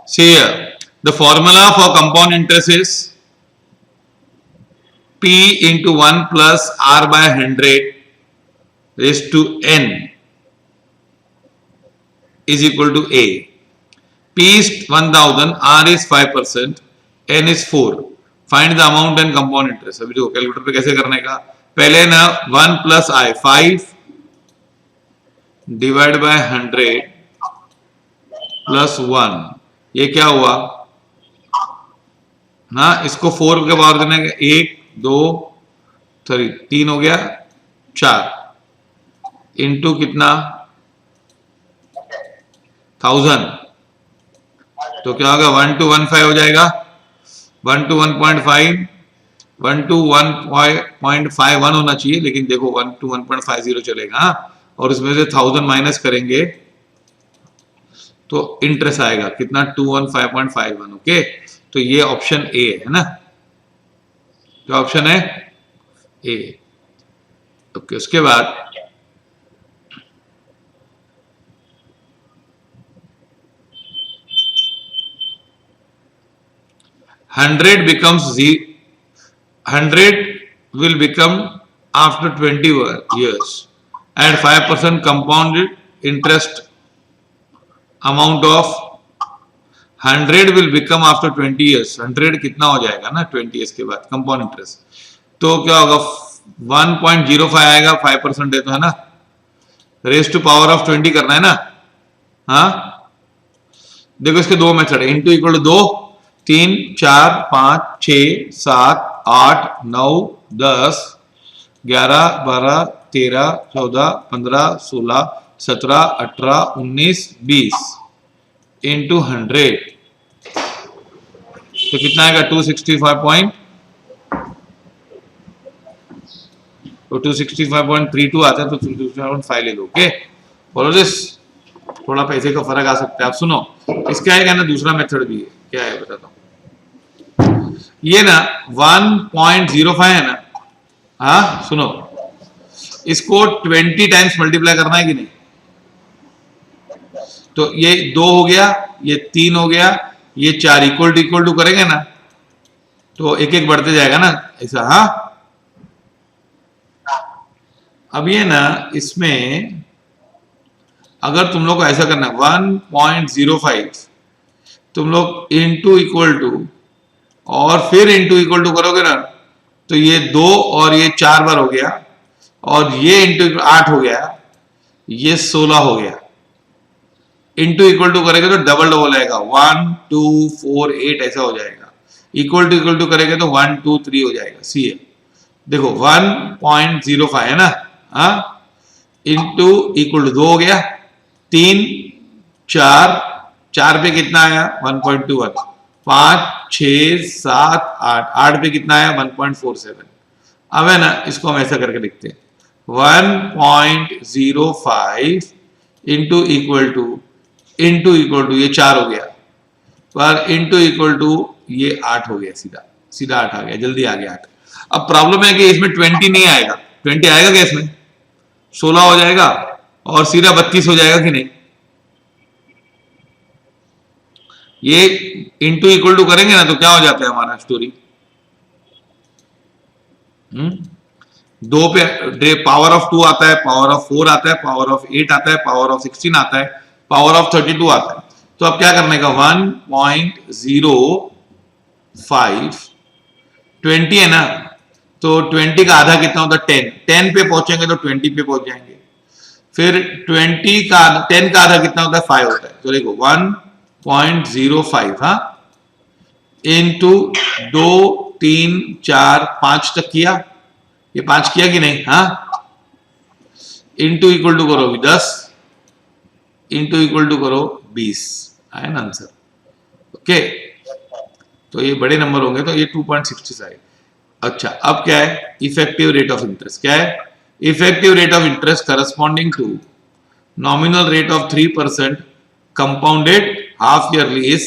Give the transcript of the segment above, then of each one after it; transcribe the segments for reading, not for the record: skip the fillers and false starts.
See here, the formula for compound interest is P into 1 plus R by 100 raised to N is equal to A. P is 1000, R is 5%, N is 4. Find the amount and compound interest. अभी देखो calculator पे कैसे करने का, पहले ना 1 plus I 5 divide by 100 plus 1, ये क्या हुआ ना, इसको 4 के पावर देने का 1 2 3 हो गया 4 इंटू कितना 1000, तो क्या होगा 1 to 15 हो जाएगा, 1 to 1.5, 1 to 1.51 होना चाहिए, लेकिन देखो 1 to 1.50 चलेगा, और इसमें से 1000 माइनस करेंगे तो इंटरेस्ट आएगा कितना 215.51. ओके, तो ये ऑप्शन ए है ना, क्या ऑप्शन है ए. ओके, उसके बाद 100 becomes 100 will become after 20 years and 5% compounded interest amount of 100 will become after 20 years. 100 कितना हो जाएगा ना 20 years के बाद कंपाउंड इंटरेस्ट, तो क्या होगा 1.05 आएगा, 5% है तो, है ना, रेज टू पावर ऑफ 20 करना है ना. हाँ देखो इसके दो मेथड है, इंटू इक्वल टू 2 3 4 5 6 7 8 9 10 11 12 13 14 15 16 17 18 19 20 इंटू 100, तो कितना आएगा 265. तो 265.32 आता है, तो 265.5 ले लो. Okay, follow this. थोड़ा पैसे का फर्क आ सकता है. आप सुनो, इसका आएगा ना दूसरा मेथड भी है, क्या है बताता हूं. ये ना 1.05 है ना, हाँ सुनो, इसको 20 टाइम्स मल्टीप्लाई करना है कि नहीं, तो ये 2 हो गया, ये 3 हो गया, ये 4 इक्वल टू करेंगे ना, तो एक एक बढ़ते जाएगा ना ऐसा. हाँ अब ये ना इसमें अगर तुम लोग को ऐसा करना 1.05 तुम लोग इंटू इक्वल टू और फिर इंटू इक्वल टू करोगे ना, तो ये 2 और ये 4 बार हो गया, और ये इंटू 8 हो गया, ये 16 हो गया. इंटू इक्वल टू करेंगे तो डबल आएगा, 1 2 4 8 ऐसा हो जाएगा. इक्वल टू करेंगे तो 1 2 3 हो जाएगा. सी है, देखो 1.05 है ना, हाँ, इंटू इक्वल टू 2 हो गया, 3 4 पे कितना आया 1.21, 5 6 7 8 पे कितना आया 1.47. अब है ना इसको हम ऐसा करके लिखते हैं 1.05 इंटू इक्वल टू ये 4 हो गया, पर इंटू इक्वल टू ये 8 हो गया, सीधा 8 आ गया, जल्दी आ गया 8. अब प्रॉब्लम है कि इसमें 20 नहीं आएगा. 20 आएगा क्या इसमें, 16 हो जाएगा और सीधा 32 हो जाएगा कि नहीं. ये इंटू इक्वल टू करेंगे ना तो क्या हो जाता है हमारा स्टोरी, 2 पे पावर ऑफ 2 आता है, पावर ऑफ 4 आता है, पावर ऑफ 8 आता है, पावर ऑफ 16 आता है, पावर ऑफ 32 आता है. तो अब क्या करने का 1.05 20 है ना, तो 20 का आधा कितना होता है 10 पे पहुंचेंगे तो 20 पे पहुंच जाएंगे. फिर 20 का 10 का आधा कितना होता है 5 होता है. तो देखो 1.05 हाँ इंटू 2 3 4 5 तक किया, ये 5 किया कि नहीं, हाँ, इंटू इक्वल टू करो 10, इंटू इक्वल टू करो 20, आया ना आंसर. ओके, तो ये बड़े नंबर होंगे तो ये 2.66 आएगा. अच्छा, अब क्या है इफेक्टिव रेट ऑफ इंटरेस्ट, क्या है effective rate of interest corresponding to nominal rate of 3% compounded half yearly.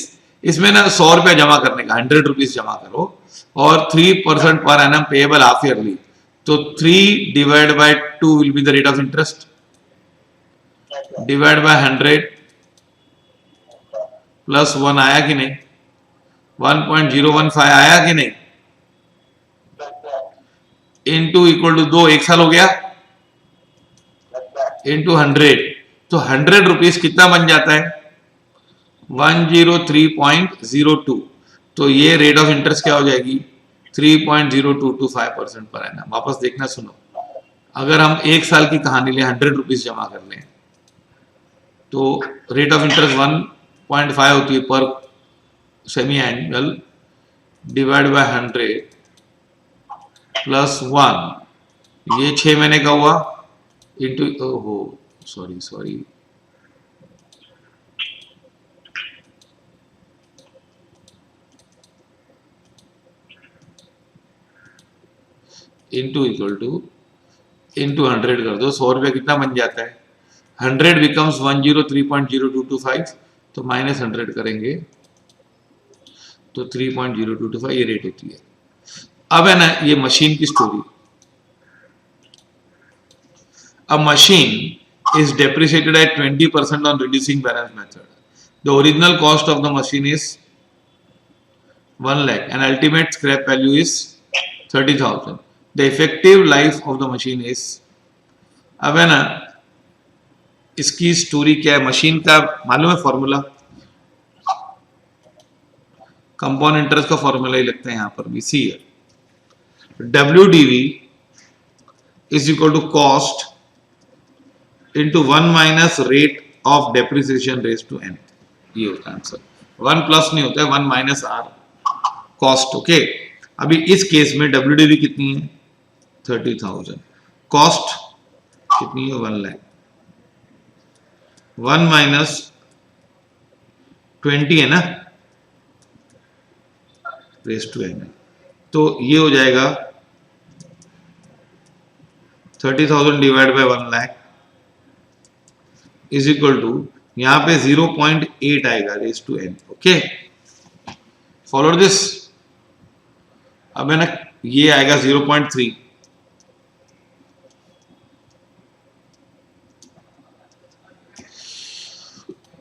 इसमें ना 100 रुपया जमा करने का, 100 रुपीज जमा करो और 3% per annum payable half yearly, तो 3 divide by 2 will be the rate of interest, divide by 100 plus 1 आया कि नहीं, 1.015 आया कि नहीं, इंटू इक्वल टू 2, 1 साल हो गया, इंटू 100, तो 100 रुपीज कितना बन जाता है, 103.02। तो ये रेट ऑफ इंटरेस्ट क्या हो जाएगी, 3.0225% पर एनम। वापस देखना सुनो, अगर हम 1 साल की कहानी ले 100 रुपीज जमा कर लें तो रेट ऑफ इंटरेस्ट 1.5 होती है पर semi annual, divide by 100 plus 1, ये 6 महीने का हुआ, इंटू, ओहो sorry into equal two into 100 कर दो, 100 रुपया कितना बन जाता है, 100 बिकम्स 103.0225, तो माइनस 100 करेंगे तो 3.0225 ये रेट होती है। अब है ना ये मशीन की story. A machine is depreciated at 20% on reducing balance method. The original cost of the machine is 1 lakh and ultimate scrap value is 30,000. The effective life of the machine is, अब है ना इसकी story क्या है, machine का मालूम है formula, compound interest का फॉर्मूला ही लगता है यहां पर भी, सी है WDV is equal to cost into 1 minus rate of depreciation raised to n, ये होता है आंसर। 1 प्लस नहीं होता है, 1 माइनस r कॉस्ट। ओके, अभी इस केस में WDV कितनी है, 30,000, कॉस्ट कितनी है, 1 लाख, 1 माइनस 20 है ना, रेज टू n, तो ये हो जाएगा 30,000 divide by 1 lakh is equal to, यहां पे 0.8 आएगा raise to n। Okay, follow this. अब है ना ये आएगा 0.3,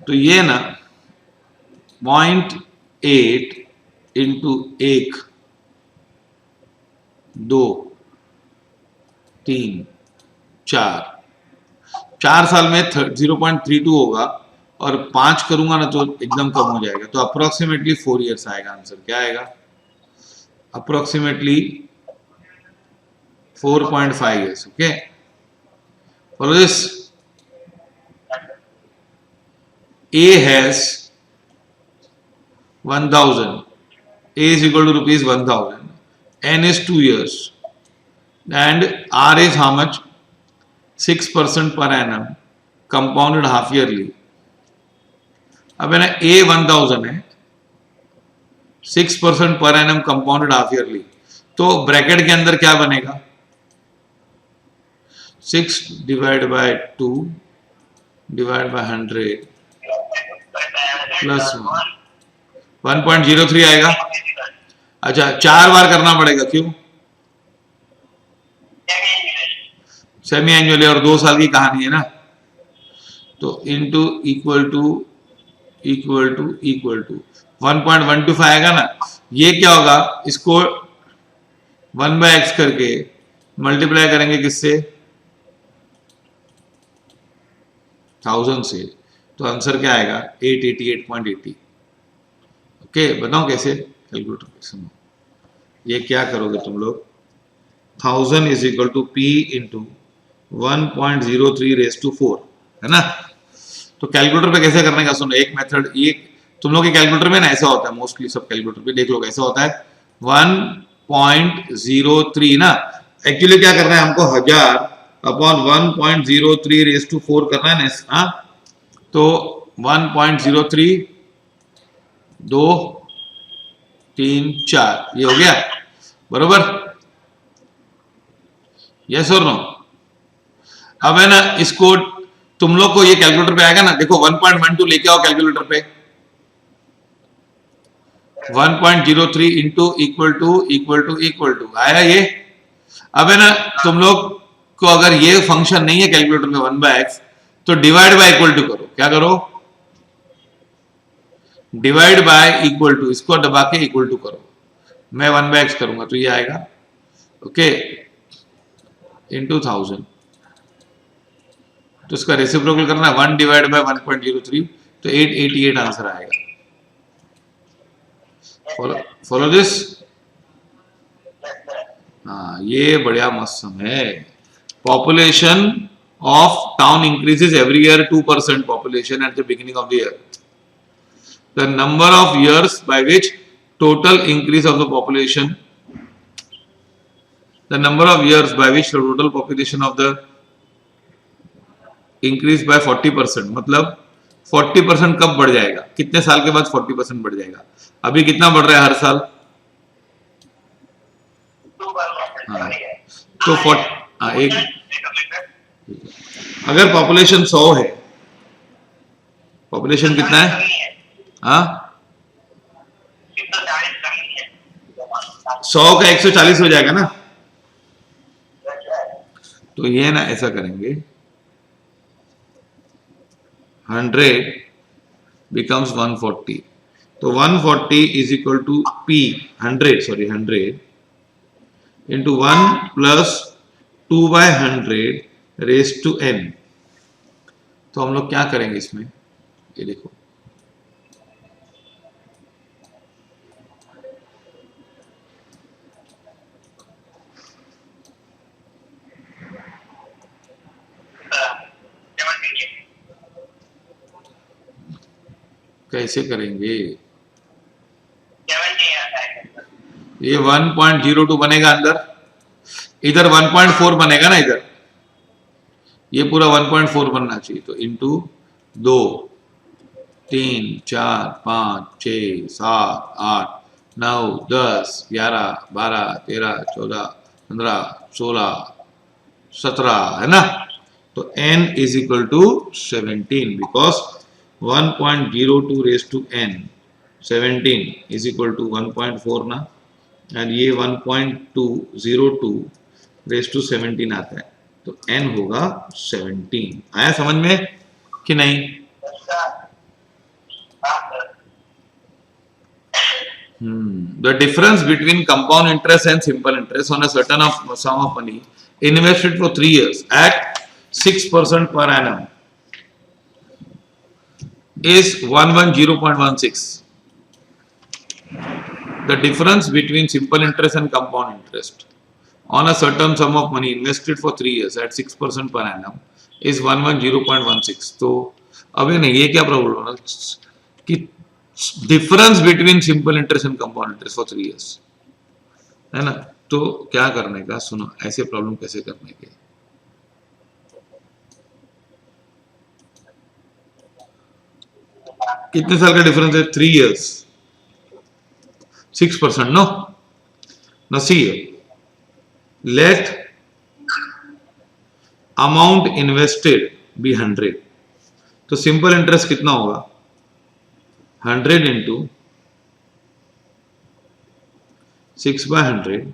तो ये ना 0.8 इंटू 1, 2, 3, 4 साल में 0.32 होगा, और 5 करूंगा ना तो एकदम कम हो जाएगा, तो अप्रोक्सीमेटली 4 इयर्स आएगा आंसर। क्या आएगा, approximately 4.5 years. Okay, follow this. A has 1,000, A is equal to rupees 1,000, N is 2 years, and R is how much, 6% per annum, compounded half yearly। अब है ना A 1,000 है, 6% per annum compounded half yearly, तो bracket के अंदर क्या बनेगा, 6 divide by 2 divide by 100 plus 1.03 आएगा। अच्छा, 4 बार करना पड़ेगा, क्यों, सेमी एनुअली और 2 साल की कहानी है ना, तो इंटू इक्वल टू 1.125 आएगा ना। ये क्या होगा, इसको 1/x करके मल्टीप्लाई करेंगे किससे, 1000 से, तो आंसर क्या आएगा, 888.80। ओके, बताओ कैसे, कैलकुलेटर पे सुनो, ये क्या करोगे तुम लोग, 1000 is equal to P into 1.03 raise to 4 है ना। तो कैलकुलेटर पे कैसे करने का सुनो, एक मेथड, ये तुम लोग के कैलकुलेटर में ना ऐसा होता है, मोस्टली सब कैलकुलेटर पे देख लो कैसा होता है, 1.03 ना, एक्चुअली क्या करना है हमको, 1000 अपॉन 1.03 रेज टू 4 करना है ना, हाँ, तो 1.03 2 3 4 ये हो गया, बरोबर, यस और नो। अब है ना इसको तुम लोग को ये कैलकुलेटर पे आएगा ना, देखो 1.12 लेके आओ कैलकुलेटर पे, 1.03 इंटू इक्वल टू आया ये। अब है ना तुम लोग को अगर ये फंक्शन नहीं है कैलकुलेटर में 1/x, तो डिवाइड बाय इक्वल टू करो, क्या करो, डिवाइड बाय इक्वल टू, इसको दबा के इक्वल टू करो, मैं 1/x करूंगा तो ये आएगा, ओके, इंटू 1000, तो इसका रेसिप्रोकल करना है 1 डिवाइड बाय 1.03, तो 888 आंसर आएगा। Follow this. हाँ, ये बढ़िया मस्त है। Population of town increases every year 2% population at the beginning of the year. The number of years by which total increase of the population, the number of years by which the total population of the increase by 40%, मतलब 40% कब बढ़ जाएगा, कितने साल के बाद 40% बढ़ जाएगा? अभी कितना बढ़ रहा है हर साल? हाँ, तो एक, अगर पॉपुलेशन 100 है, पॉपुलेशन कितना है? हाँ, 100 का 140 हो जाएगा ना, तो ये ना ऐसा करेंगे, 100 becomes 140, तो 140 is equal to P 100 into 1 plus 2 by 100 raised to n। तो हम लोग क्या करेंगे इसमें, ये देखो, कैसे करेंगे, ये 1.02 बनेगा अंदर, इधर 1.4 बनेगा ना, इधर ये पूरा 1.4 बनना चाहिए, तो इंटू 2 3 4 5 6 7 8 9 10 11 12 13 14 15 16 17 है ना, तो n is equal to 17 because 1.02 raise to n 17 is equal to 1.4 ना, एंड ये 1.202 रेज टू 17 आता है, तो n होगा 17। आया समझ में कि नहीं? The difference between compound interest and simple interest on a certain sum of money invested for 3 years at 6% per annum is 110.16. The difference between simple interest and compound interest on a certain sum of money invested for 3 years at 6% per annum is 110.16. तो अभी नहीं, ये क्या problem होना कि difference between simple interest and compound interest for 3 years, है ना, तो क्या करने का, सुनो, ऐसे प्रॉब्लम कैसे करने के, कितने साल का डिफरेंस है? 3 years, 6%, no, now see here, let amount invested be 100, तो सिंपल इंटरेस्ट कितना होगा? 100 इंटू 6/100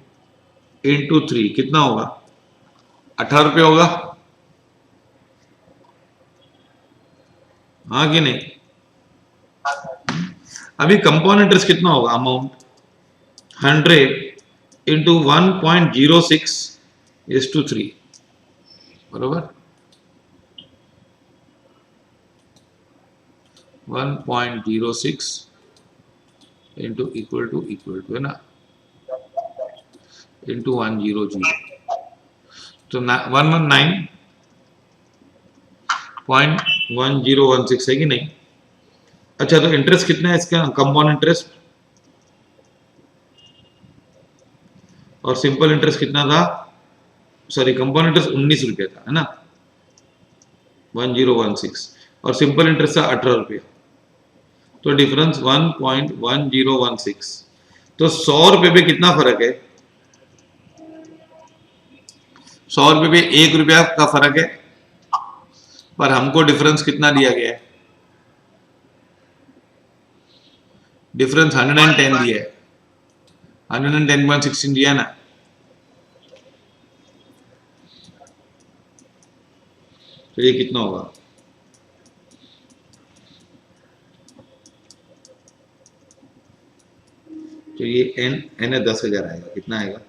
इंटू 3 कितना होगा? 18 रुपये होगा, हाँ कि नहीं? अभी कंपाउंड इंटरेस्ट कितना होगा? अमाउंट 100 इंटू 1.06 इज टू 3, बरोबर, 1.06 इंटू इक्वल टू है ना, इंटू 100, तो 119.1016 है कि नहीं? अच्छा, तो इंटरेस्ट कितना है इसका, कंपाउंड इंटरेस्ट, और सिंपल इंटरेस्ट कितना था? सॉरी, कंपाउंड इंटरेस्ट 19 रुपया था, है ना, 1016, और सिंपल इंटरेस्ट था 18 रुपया, तो डिफरेंस 1.1016, तो 100 रुपये पे कितना फर्क है? 100 रुपये पे 1 रुपया का फर्क है, पर हमको डिफरेंस कितना दिया गया है? डिफरेंस 110 दिया है, 110.16 दिया ना, तो ये कितना होगा? तो ये एन एन है 10,000 आएगा। कितना आएगा?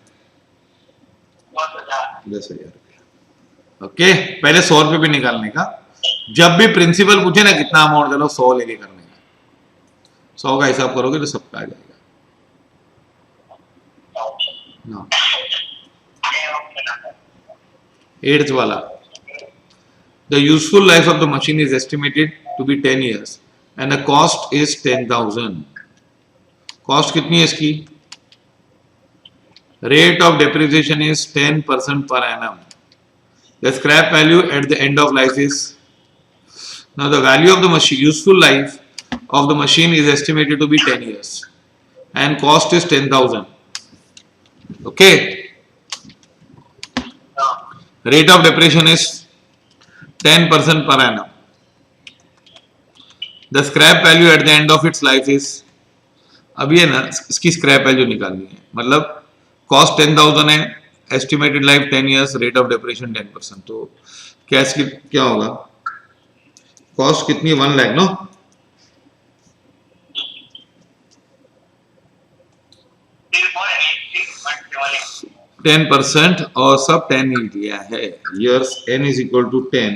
10,000 रुपया। ओके, पहले 100 रुपये भी निकालने का। जब भी प्रिंसिपल पूछे ना कितना अमाउंट, चलो 100 लेके करने का। 100 का हिसाब करोगे तो सबका आ जाएगा। नो 8th वाला, the useful life of the machine is estimated to be 10 years and the cost is 10,000. Cost कितनी है इसकी? Rate of depreciation is 10% per annum. The scrap value at the end of life is, now the value of the machine, useful life of the machine is estimated to be 10 years and cost is 10,000. Okay. Rate of depreciation is 10% per annum. The scrap value at the end of its life is, अभी है ना इसकी scrap value निकालनी है, मतलब cost 10,000 है, estimated life 10 years, rate of depreciation 10%। तो cash की क्या होगा? कॉस्ट कितनी है? 1 लाख नो, 10% और सब 10 ही दिया है। Years n is equal to 10,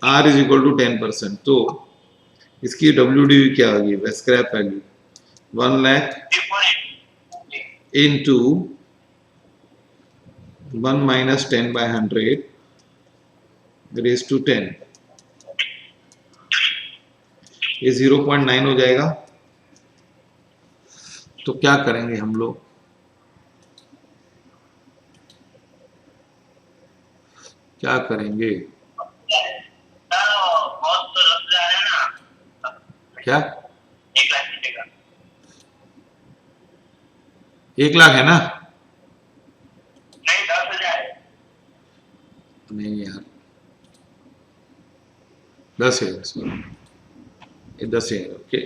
r is equal to 10%। तो इसकी WDV क्या होगी? Scrap value 1 lakh into 1 minus 10 by 100 raised to 10, ये 0.9 हो जाएगा। तो क्या करेंगे हम लोग? क्या करेंगे? क्या 1 लाख है ना? नहीं यार, 10,000, सॉरी, ये 10,000। ओके,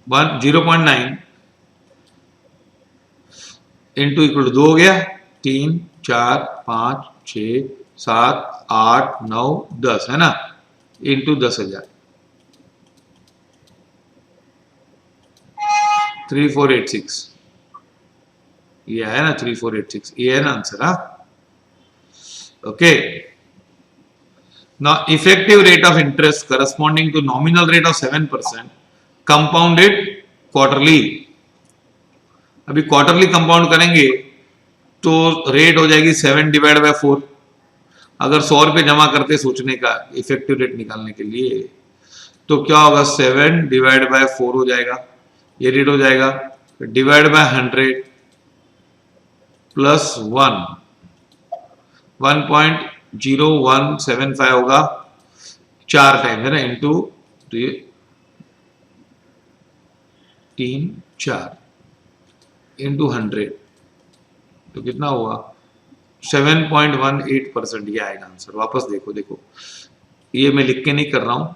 0.9 इंटू इक्वल 2 हो गया, 3 4 5 6 7 8 9 10 है ना, इंटू 10,000, 3486, ये है ना 3486, ये है ना आंसर। हाँ, okay. Now effective rate of interest corresponding to nominal rate of 7% compounded quarterly. अभी क्वार्टरली कंपाउंड करेंगे तो रेट हो जाएगी 7 डिवाइड बाय 4। अगर 100 रुपये जमा करते सोचने का इफेक्टिव रेट निकालने के लिए, तो क्या होगा? 7 डिवाइड बाय 4 हो जाएगा, ये रेट हो जाएगा, डिवाइड बाय 100 प्लस 1, 1.0175 होगा, 4 टाइम है ना, इंटू 3 4 इंटू 100, तो कितना हुआ? 7.18%। ये आएगा आंसर। वापस देखो, ये मैं लिख के नहीं कर रहा हूं,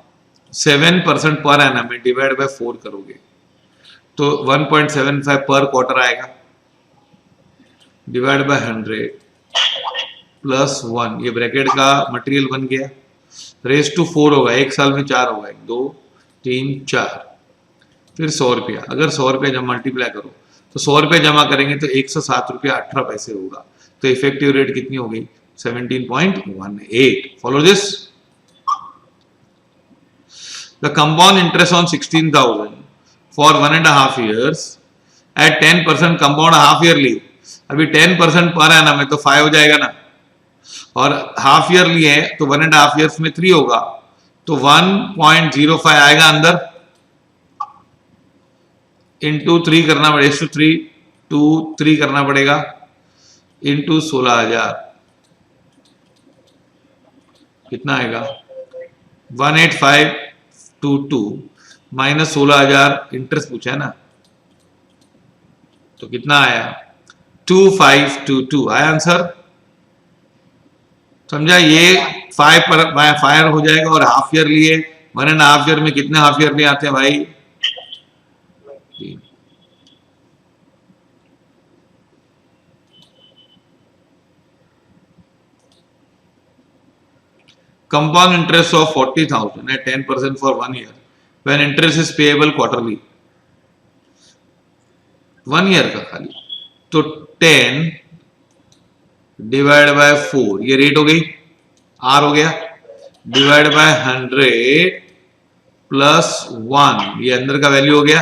7% पर एनम में डिवाइड बाय 4 करोगे तो 1.75 पर क्वार्टर आएगा, डिवाइड बाय 100 प्लस 1, ये ब्रैकेट का मटेरियल बन गया, रेस टू 4 होगा, 1 साल में 4 होगा, 1 2 3 4, फिर 100 रुपया। अगर 100 रुपया जब मल्टीप्लाई करो तो 100 रुपये जमा करेंगे तो 107 रुपया 18 पैसे होगा। तो इफेक्टिव रेट कितनी हो गई? 17.18। Follow this. The compound interest on 16,000 for 1.5 years at 10% compound half yearly. अभी 10% पर एनम है तो 5 हो जाएगा ना, और हाफ ईयरली है तो 1.5 years में 3 होगा, तो 1.05 आएगा अंदर, इंटू 3 करना पड़ेगा, 3 करना पड़ेगा, इंटू 16,000, कितना आएगा? 18522 माइनस 16,000 इंटरेस्ट पूछा है ना, तो कितना आया? 2522 आया आंसर। समझा? ये 5 पर 5 हो जाएगा, और हाफ ईयर लिए 1.5 year में कितने हाफ ईयरली आते हैं भाई? 3। Compound interest of 40,000 at 10% for 1 year when interest is payable quarterly. 1 year का खाली। तो 10 डिवाइड बाय 4, ये रेट हो गई, आर हो गया, डिवाइड बाय 100 प्लस 1, ये अंदर का वैल्यू हो गया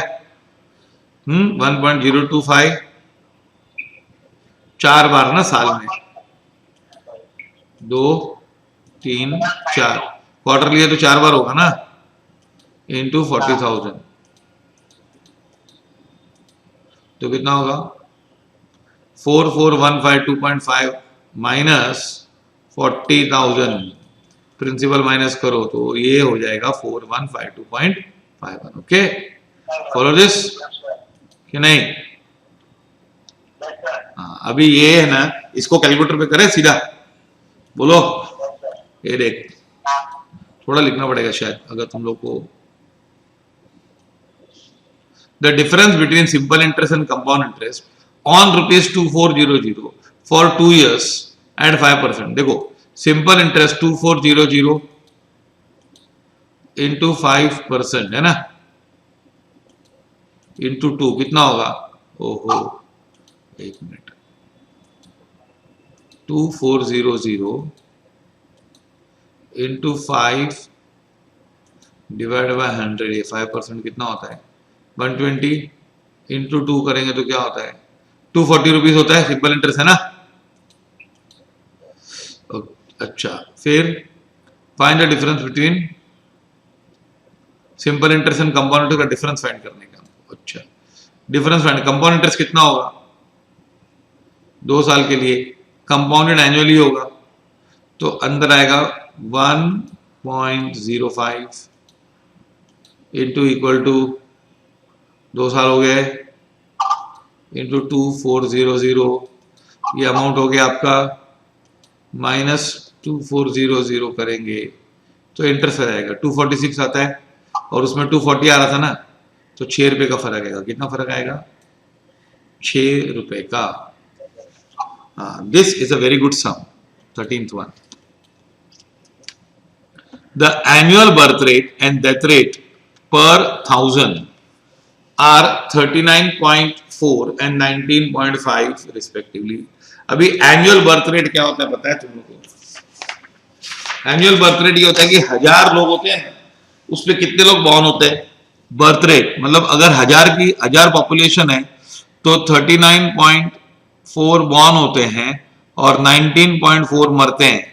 1.025, 4 बार ना साल में, 2 3 4, क्वार्टर लिए तो 4 बार होगा ना, इंटू 40,000, तो कितना होगा 44152.5 माइनस 40,000, प्रिंसिपल माइनस करो तो ये हो जाएगा 4152.51। ओके, फॉलो दिस कि नहीं? हाँ, अभी ये है ना, इसको कैलकुलेटर पे करें सीधा, बोलो। ये देख, थोड़ा लिखना पड़ेगा शायद अगर तुम लोग को। The difference between simple interest and compound interest on ₹2400 for 2 years at 5%। देखो, सिंपल इंटरेस्ट 2400 इंटू 5% है ना, इंटू 2 कितना होगा? ओहो, एक मिनट, 2400 इंटू 5 डिवाइड बाय 100, ये 5% कितना होता है? 120 इंटू 2 करेंगे तो क्या होता है? 240 रुपीज होता है, सिंपल इंटरेस्ट है ना। अच्छा, फिर find the difference between simple interest and compound interest का डिफरेंस फाइंड करने का। अच्छा, डिफरेंस फाइंड, कंपाउंड इंटरेस्ट कितना होगा 2 साल के लिए, कंपाउंडेड एनुअली होगा, तो अंदर आएगा 1.05 इंटू इक्वल टू 2 साल हो गए इंटू 2400, ये अमाउंट हो गया आपका माइनस 2400 करेंगे तो इंटरेस्ट आ जाएगा 246 आता है, और उसमें 240 आ रहा था ना, तो 6 रुपए का फर्क आएगा। कितना फर्क आएगा? 6 रुपए का। This is a very good sum, 13th one. The annual birth rate and death rate per 1000 are 39.4 and 19.5 respectively. अभी एनुअल बर्थ रेट क्या होता है पता है तुम लोगों को? एनुअल बर्थ रेट ये होता है कि 1000 लोग होते हैं, उसमें कितने लोग बॉर्न होते हैं। बर्थ रेट मतलब अगर 1000 पॉपुलेशन है तो 39.4 बॉर्न होते हैं और 19.4 मरते हैं।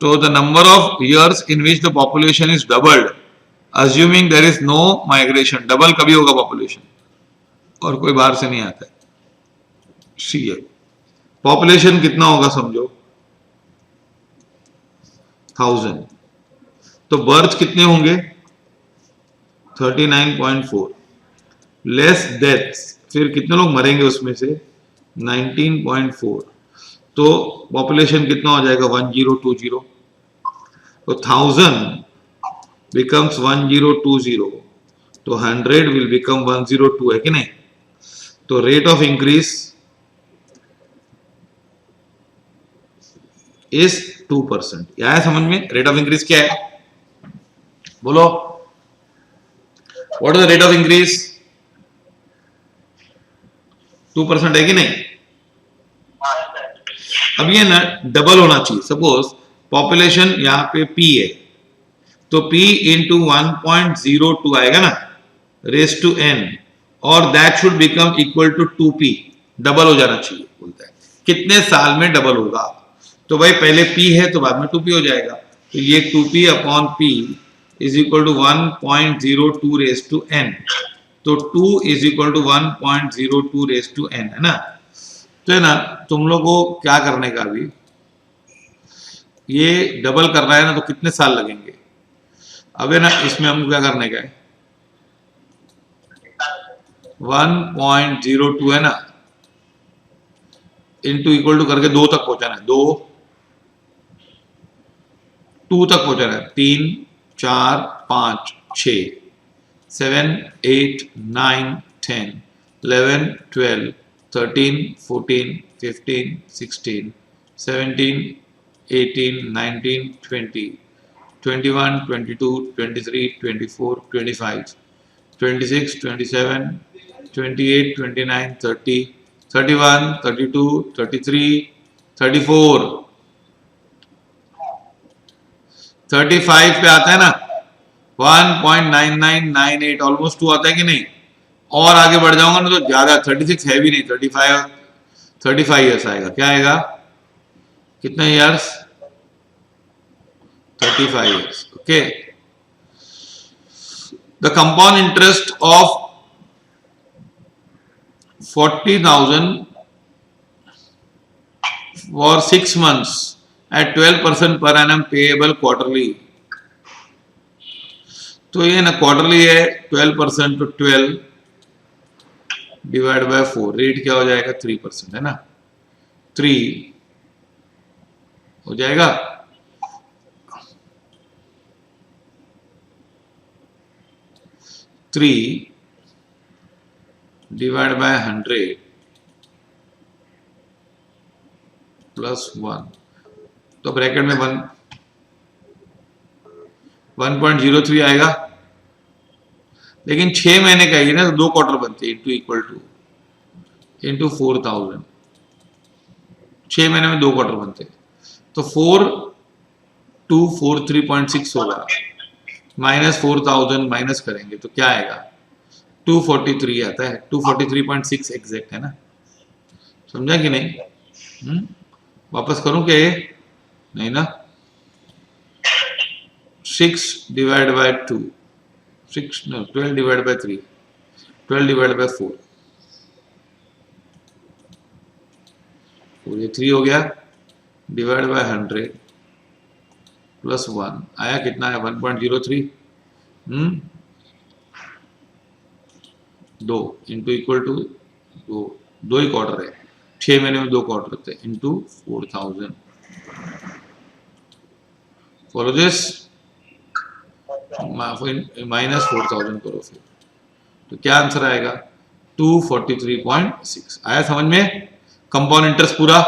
तो the number of years in which the population is doubled, assuming there is no migration, double कभी होगा पॉपुलेशन और कोई बाहर से नहीं आता है। सी है, पॉपुलेशन कितना होगा समझो 1000, तो बर्थ कितने होंगे 39.4, लेस डेथ्स, फिर कितने लोग मरेंगे उसमें से 19.4, तो पॉपुलेशन कितना हो जाएगा 1020, तो 1000 becomes 1020, तो 100 will become 102 है कि नहीं? तो रेट ऑफ इंक्रीज इज 2%। यह है समझ में? रेट ऑफ इंक्रीज क्या है बोलो, what is the rate of increase? 2% है कि नहीं? अब ये ना डबल होना चाहिए। सपोज पॉपुलेशन यहां पे P है, तो P इंटू 1.02 आएगा ना, रेस टू n, और that should become equal to 2p, double हो जाना चाहिए। बोलता है कितने साल में डबल होगा, तो भाई पहले P है तो बाद में 2p हो जाएगा, तो ये 2p upon P is equal to 1.02 raise to n, तो 2 is equal to 1.02 raise to n है ना। तो है ना, तुम लोग को क्या करने का, अभी ये डबल करना है ना, तो कितने साल लगेंगे? अब है ना, इसमें हमको क्या करने का है, 1.02 है ना, इंटू इक्वल टू करके 2 तक पहुंचाना है, 2 तक पहुंचाना है, 3 4 5 6 7 8 9 10 11 12 13 14 15 16 17 18 19 20 21 22 23 24 25 26, 27, 28, 29, 30, 31, 32, 33, 34, 35 पे आता है ना, 1.9998 ऑलमोस्ट 2 आता है कि नहीं। और आगे बढ़ जाऊंगा ना तो ज्यादा, 36 है भी नहीं, 35 ईयर्स आएगा। क्या आएगा, कितने years, 35 years. Okay, the compound interest of 40,000 for 6 months at 12% per annum payable quarterly। तो ये ना क्वार्टरली है, 12% तो 12 डिवाइड बाय 4, रेट क्या हो जाएगा, 3% है ना, 3 हो जाएगा। थ्री डिवाइड बाय 100 प्लस 1, तो ब्रैकेट में 1.03 आएगा। लेकिन 6 महीने का है ना, तो 2 क्वार्टर बनते हैं, इंटू इक्वल टू इंटू 4,000, 6 महीने में 2 क्वार्टर बनते हैं, तो 4243.6 होगा, माइनस 4,000 माइनस करेंगे तो क्या आएगा, 243 आता है, 243.6 एग्जैक्ट है ना। समझा कि नहीं? वापस करूं क्या ये, नहीं ना। 6 divide by 2, 6 no 12 divide by 3, 12 divide by 4, ये 3 हो गया, डिवाइड बाय 100 प्लस 1 आया, कितना है 1.03, 2 इंटू इक्वल टू 2 ही क्वार्टर है, 6 महीने में 2 क्वार्टर होते हैं, इंटू 4,000। फॉलो दिस, माइनस 4,000 करो फिर, तो क्या आंसर आएगा, 243.6। आया समझ में कंपाउंड इंटरेस्ट पूरा।